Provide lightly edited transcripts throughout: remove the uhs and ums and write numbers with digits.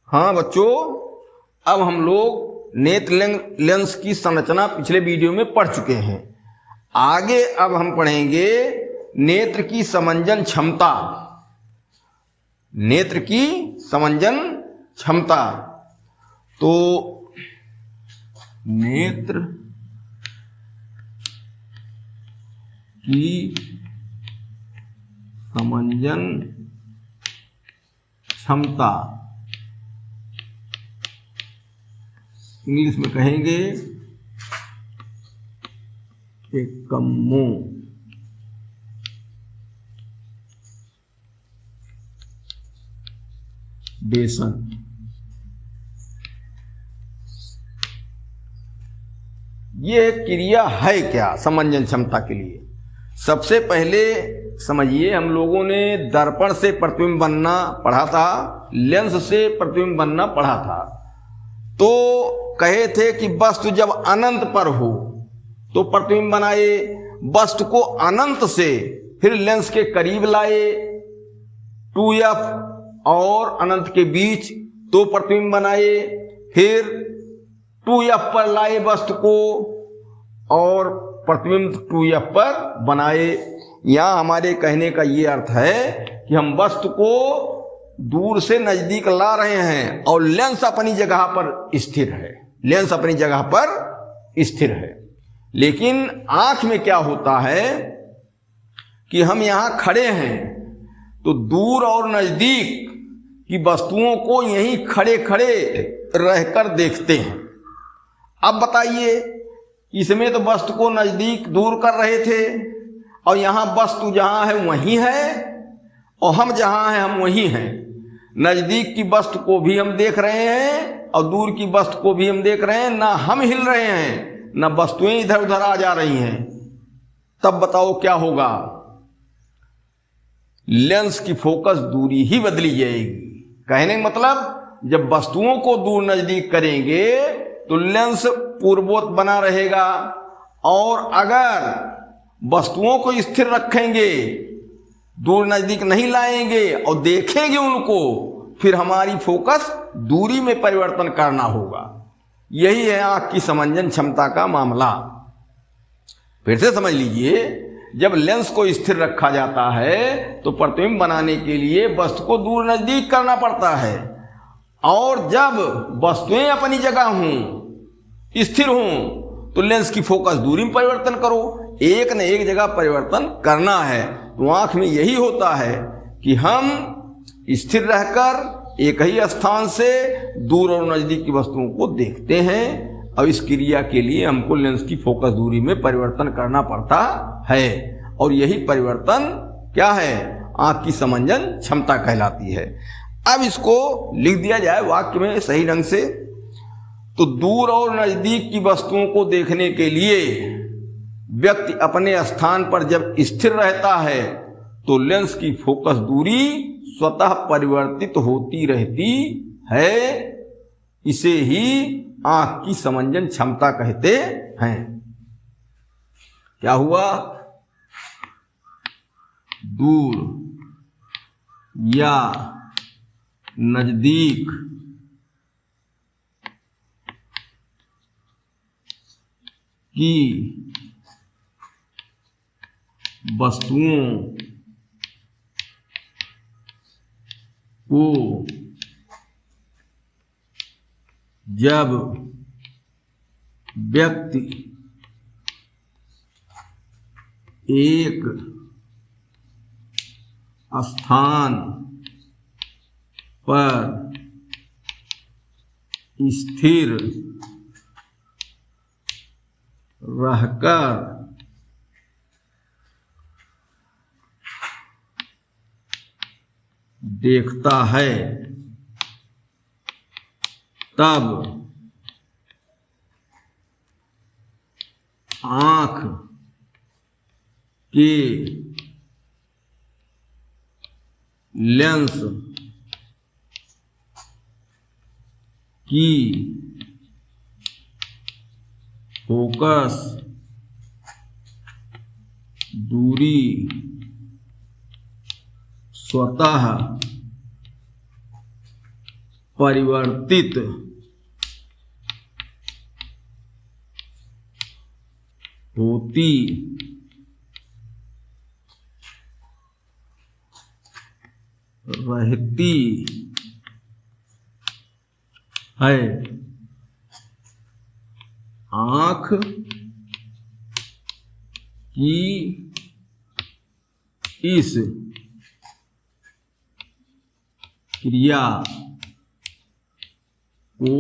हाँ बच्चों, अब हम लोग नेत्र लेंस की संरचना पिछले वीडियो में पढ़ चुके हैं। आगे अब हम पढ़ेंगे नेत्र की समंजन क्षमता। नेत्र की समंजन क्षमता। तो नेत्र की समंजन क्षमता इंग्लिश में कहेंगे एक्कोमोडेशन। ये क्रिया है क्या समंजन क्षमता के लिए? सबसे पहले समझिए, हम लोगों ने दर्पण से प्रतिबिंब बनना पढ़ा था, लेंस से प्रतिबिंब बनना पढ़ा था। तो कहे थे कि वस्तु जब अनंत पर हो तो प्रतिबिंब बनाए, वस्तु को अनंत से फिर लेंस के करीब लाए 2f और अनंत के बीच तो प्रतिबिंब बनाए, फिर 2f पर लाए वस्तु को और प्रतिबिंब 2f पर बनाए। यहां हमारे कहने का ये अर्थ है कि हम वस्तु को दूर से नजदीक ला रहे हैं और लेंस अपनी जगह पर स्थिर है। लेंस अपनी जगह पर स्थिर है। लेकिन आंख में क्या होता है कि हम यहां खड़े हैं तो दूर और नजदीक की वस्तुओं को यहीं खड़े खड़े रहकर देखते हैं। अब बताइए, इसमें तो वस्तु को नजदीक दूर कर रहे थे और यहां वस्तु जहां है वहीं है और हम जहां हैं हम वहीं हैं। नजदीक की वस्तु को भी हम देख रहे हैं और दूर की वस्तु को भी हम देख रहे हैं। ना हम हिल रहे हैं ना वस्तुएं इधर उधर आ जा रही हैं। तब बताओ क्या होगा? लेंस की फोकस दूरी ही बदली जाएगी। कहने का मतलब, जब वस्तुओं को दूर नजदीक करेंगे तो लेंस पूर्ववत बना रहेगा और अगर वस्तुओं को स्थिर रखेंगे, दूर नजदीक नहीं लाएंगे और देखेंगे उनको, फिर हमारी फोकस दूरी में परिवर्तन करना होगा। यही है आंख की समंजन क्षमता का मामला। फिर से समझ लीजिए, जब लेंस को स्थिर रखा जाता है तो प्रतिबिंब बनाने के लिए वस्तु को दूर नजदीक करना पड़ता है और जब वस्तुएं अपनी जगह हों, स्थिर हों, तो लेंस की फोकस दूरी में परिवर्तन करो। एक न एक जगह परिवर्तन करना है। तो आंख में यही होता है कि हम स्थिर रहकर एक ही स्थान से दूर और नजदीक की वस्तुओं को देखते हैं और इस क्रिया के लिए हमको लेंस की फोकस दूरी में परिवर्तन करना पड़ता है और यही परिवर्तन क्या है? आंख की समंजन क्षमता कहलाती है। अब इसको लिख दिया जाए वाक्य में सही ढंग से। तो दूर और नजदीक की वस्तुओं को देखने के लिए व्यक्ति अपने स्थान पर जब स्थिर रहता है तो लेंस की फोकस दूरी स्वतः परिवर्तित होती रहती है। इसे ही आंख की समंजन क्षमता कहते हैं। क्या हुआ? दूर या नजदीक की वस्तुओं को जब व्यक्ति एक स्थान पर स्थिर रहकर देखता है तब आँख के लेंस की फोकस दूरी स्वतः परिवर्तित होती रहती है। आँख की इस क्रिया को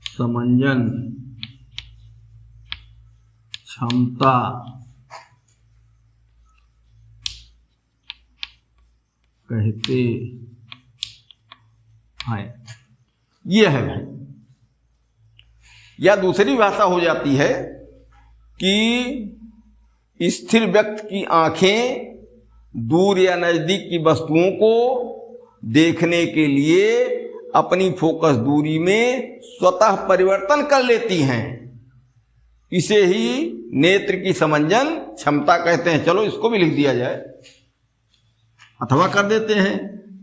समंजन क्षमता कहते हैं। यह है भाई। या दूसरी भाषा हो जाती है कि स्थिर व्यक्ति की आंखें दूर या नजदीक की वस्तुओं को देखने के लिए अपनी फोकस दूरी में स्वतः परिवर्तन कर लेती हैं। इसे ही नेत्र की समंजन क्षमता कहते हैं। चलो इसको भी लिख दिया जाए अथवा कर देते हैं।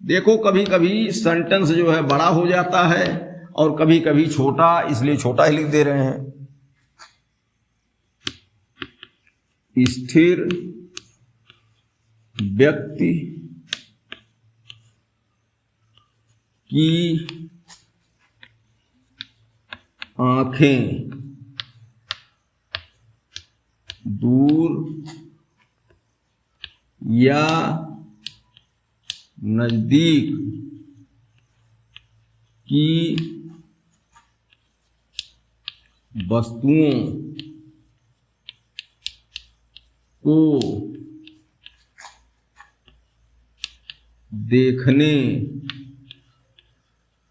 देखो कभी कभी सेंटेंस जो है बड़ा हो जाता है और कभी कभी छोटा, इसलिए छोटा ही लिख दे रहे हैं। स्थिर व्यक्ति की आंखें दूर या नजदीक की वस्तुओं को देखने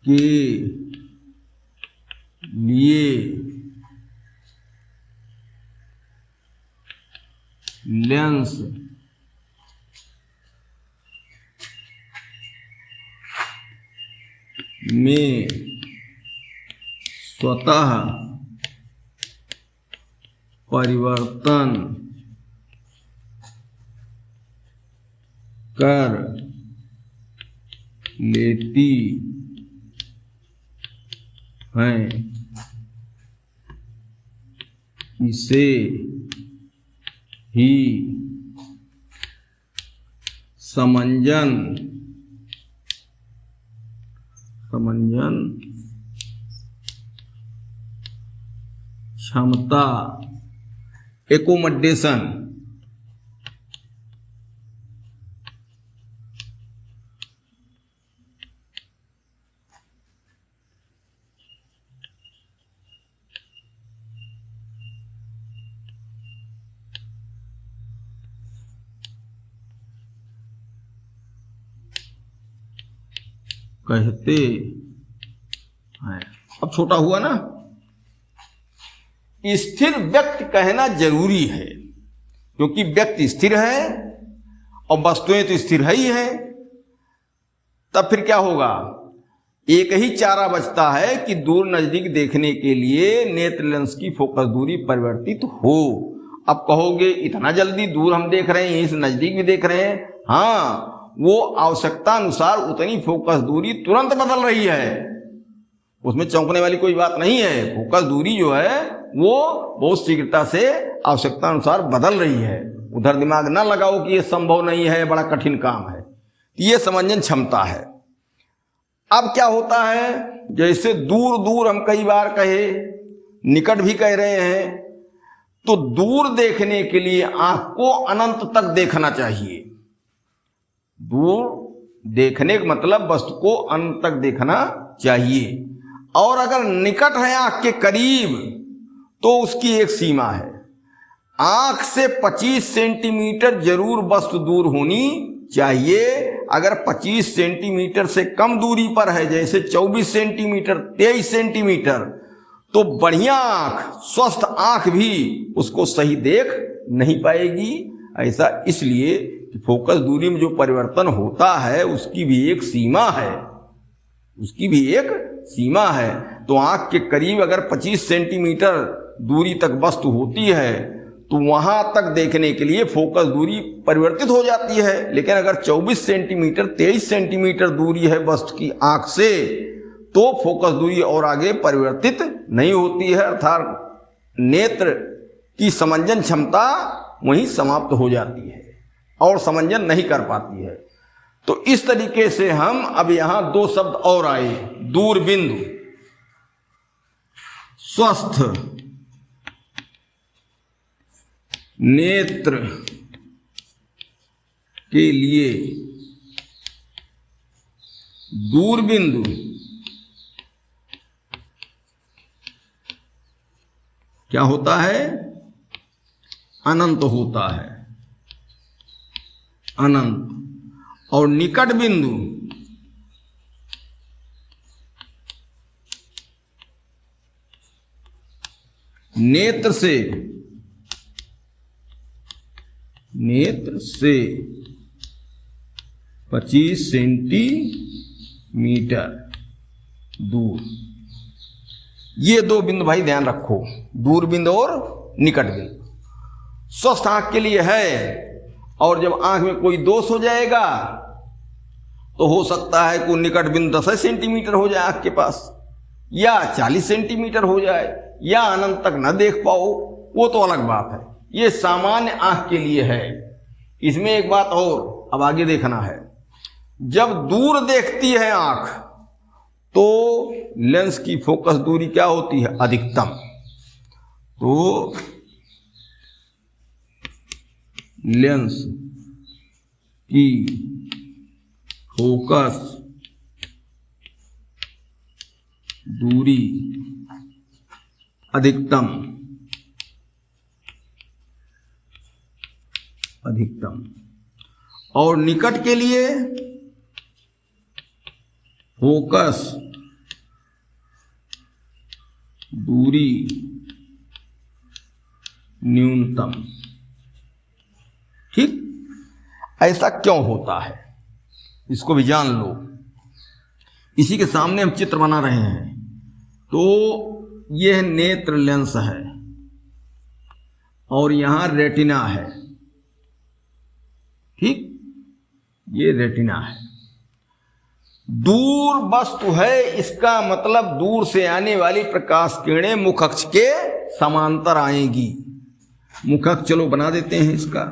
के लिए लेंस में स्वतः परिवर्तन कर लेती हैं। इसे ही समंजन क्षमता एकोमोडेशन कहते हैं। अब छोटा हुआ ना। स्थिर व्यक्ति कहना जरूरी है क्योंकि व्यक्ति स्थिर है और वस्तुएं तो स्थिर है ही है। तब फिर क्या होगा? एक ही चारा बचता है कि दूर नजदीक देखने के लिए नेत्र लेंस की फोकस दूरी परिवर्तित हो। अब कहोगे इतना जल्दी दूर हम देख रहे हैं, इस नजदीक भी देख रहे हैं। हाँ, वो आवश्यकता अनुसार उतनी फोकस दूरी तुरंत बदल रही है, उसमें चौंकने वाली कोई बात नहीं है। फोकस दूरी जो है वो बहुत शीघ्रता से आवश्यकता अनुसार बदल रही है। उधर दिमाग ना लगाओ कि ये संभव नहीं है, बड़ा कठिन काम है। ये समंजन क्षमता है। अब क्या होता है, जैसे दूर दूर हम कई बार कहे, निकट भी कह रहे हैं, तो दूर देखने के लिए आंख को अनंत तक देखना चाहिए। दूर देखने का मतलब वस्तु को अनंत तक देखना चाहिए। और अगर निकट है आंख के करीब तो उसकी एक सीमा है। आंख से 25 सेंटीमीटर जरूर वस्तु दूर होनी चाहिए। अगर 25 सेंटीमीटर से कम दूरी पर है, जैसे 24 सेंटीमीटर, 23 सेंटीमीटर, तो बढ़िया आंख, स्वस्थ आंख भी उसको सही देख नहीं पाएगी। ऐसा इसलिए कि फोकस दूरी में जो परिवर्तन होता है उसकी भी एक सीमा है, उसकी भी एक सीमा है। तो आंख के करीब अगर 25 सेंटीमीटर दूरी तक वस्तु होती है तो वहां तक देखने के लिए फोकस दूरी परिवर्तित हो जाती है। लेकिन अगर 24 सेंटीमीटर 23 सेंटीमीटर दूरी है वस्तु की आंख से, तो फोकस दूरी और आगे परिवर्तित नहीं होती है, अर्थात नेत्र की समंजन क्षमता वहीं समाप्त हो जाती है और समंजन नहीं कर पाती है। तो इस तरीके से हम अब यहां दो शब्द और आए, दूरबिंदु, स्वस्थ नेत्र के लिए दूरबिंदु क्या होता है? अनंत होता है, अनंत। और निकट बिंदु नेत्र से 25 सेंटीमीटर दूर। ये दो बिंदु भाई ध्यान रखो, दूर बिंदु और निकट बिंदु। स्वस्थ आंख के लिए है, और जब आंख में कोई दोष हो जाएगा तो हो सकता है कोई निकट बिंदु 10 सेंटीमीटर हो जाए आंख के पास, या 40 सेंटीमीटर हो जाए, या अनंत तक न देख पाओ, वो तो अलग बात है। ये सामान्य आंख के लिए है। इसमें एक बात और अब आगे देखना है, जब दूर देखती है आंख तो लेंस की फोकस दूरी क्या होती है? अधिकतम। तो लेंस की फोकस दूरी अधिकतम और निकट के लिए फोकस दूरी न्यूनतम। ठीक, ऐसा क्यों होता है इसको भी जान लो। इसी के सामने हम चित्र बना रहे हैं। तो यह नेत्र लेंस है और यहां रेटिना है। ठीक, ये रेटिना है। दूर वस्तु है, इसका मतलब दूर से आने वाली प्रकाश किरणें मुख अक्ष के समांतर आएंगी। मुख अक्ष चलो बना देते हैं इसका।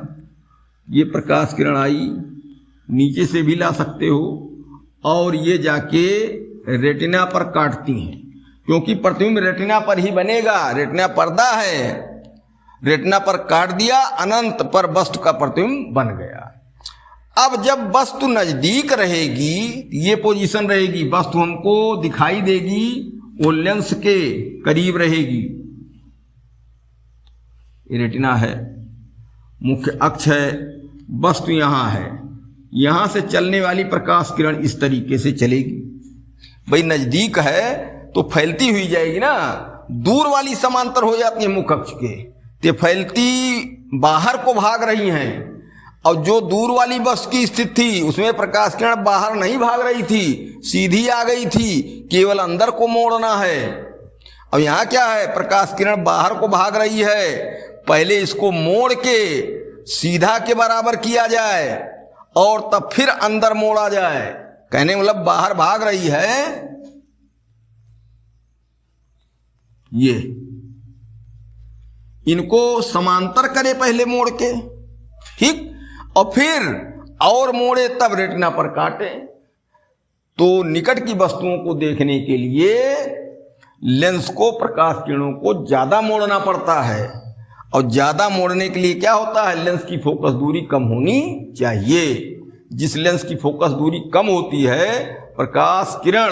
ये प्रकाश किरण आई, नीचे से भी ला सकते हो, और ये जाके रेटिना पर काटती हैं, क्योंकि प्रतिबिंब रेटिना पर ही बनेगा। रेटिना पर्दा है, रेटिना पर काट दिया, अनंत पर वस्तु का प्रतिबिंब बन गया। अब जब वस्तु नजदीक रहेगी, ये पोजीशन रहेगी, वस्तु हमको दिखाई देगी, वो लेंस के करीब रहेगी। ये रेटिना है, मुख्य अक्ष है, वस्तु यहां है। यहां से चलने वाली प्रकाश किरण इस तरीके से चलेगी। भाई नजदीक है तो फैलती हुई जाएगी ना, दूर वाली समांतर हो जाती है मुख अक्ष के, तो फैलती बाहर को भाग रही हैं। और जो दूर वाली वस्तु की स्थिति थी उसमें प्रकाश किरण बाहर नहीं भाग रही थी, सीधी आ गई थी, केवल अंदर को मोड़ना है। अब यहां क्या है, प्रकाश किरण बाहर को भाग रही है, पहले इसको मोड़ के सीधा के बराबर किया जाए और तब फिर अंदर मोड़ा जाए। कहने मतलब बाहर भाग रही है ये, इनको समांतर करे पहले मोड़ के, ठीक, और फिर और मोड़े तब रेटिना पर काटे। तो निकट की वस्तुओं को देखने के लिए लेंस को प्रकाश किरणों को ज्यादा मोड़ना पड़ता है, और ज्यादा मोड़ने के लिए क्या होता है, लेंस की फोकस दूरी कम होनी चाहिए। जिस लेंस की फोकस दूरी कम होती है, प्रकाश किरण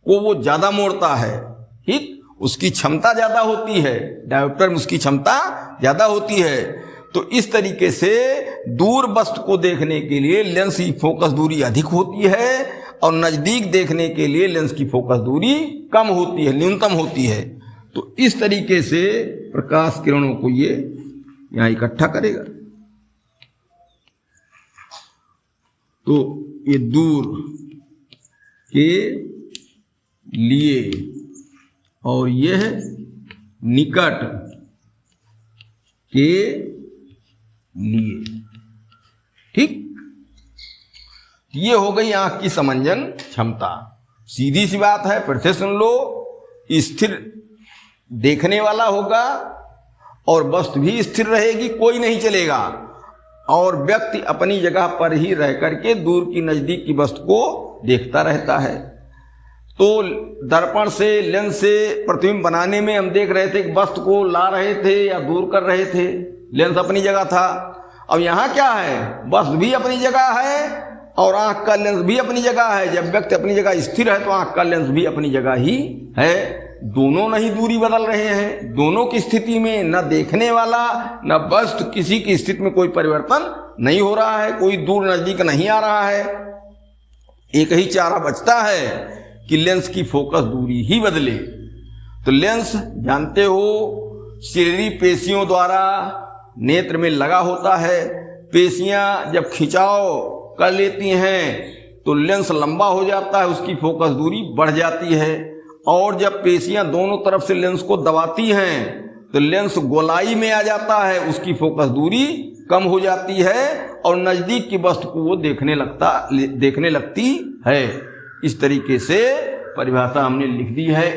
को वो ज्यादा मोड़ता है, ठीक, उसकी क्षमता ज्यादा होती है, डायोप्टर में उसकी क्षमता ज्यादा होती है। तो इस तरीके से दूर वस्तु को देखने के लिए लेंस की फोकस दूरी अधिक होती है, और नजदीक देखने के लिए लेंस की फोकस दूरी कम होती है, न्यूनतम होती है। तो इस तरीके से प्रकाश किरणों को ये यहां इकट्ठा करेगा। तो ये दूर के लिए और यह निकट के लिए। ठीक, ये हो गई आंख की समंजन क्षमता। सीधी सी बात है, फिर से सुन लो। स्थिर देखने वाला होगा और वस्तु भी स्थिर रहेगी, कोई नहीं चलेगा, और व्यक्ति अपनी जगह पर ही रह करके दूर की नजदीक की वस्तु को देखता रहता है। तो दर्पण से, लेंस से प्रतिबिंब बनाने में हम देख रहे थे कि वस्तु को ला रहे थे या दूर कर रहे थे, लेंस अपनी जगह था। अब यहां क्या है, वस्तु भी अपनी जगह है और आंख का लेंस भी अपनी जगह है। जब व्यक्ति अपनी जगह स्थिर है तो आंख का लेंस भी अपनी जगह ही है। दोनों नहीं दूरी बदल रहे हैं, दोनों की स्थिति में न देखने वाला न वस्तु किसी की स्थिति में कोई परिवर्तन नहीं हो रहा है, कोई दूर नजदीक नहीं आ रहा है। एक ही चारा बचता है कि लेंस की फोकस दूरी ही बदले। तो लेंस जानते हो शरीरीय पेशियों द्वारा नेत्र में लगा होता है। पेशियां जब खिंचाव कर लेती हैं तो लेंस लंबा हो जाता है, उसकी फोकस दूरी बढ़ जाती है। और जब पेशियां दोनों तरफ से लेंस को दबाती हैं तो लेंस गोलाई में आ जाता है, उसकी फोकस दूरी कम हो जाती है और नजदीक की वस्तु को वो देखने लगती है। इस तरीके से परिभाषा हमने लिख दी है।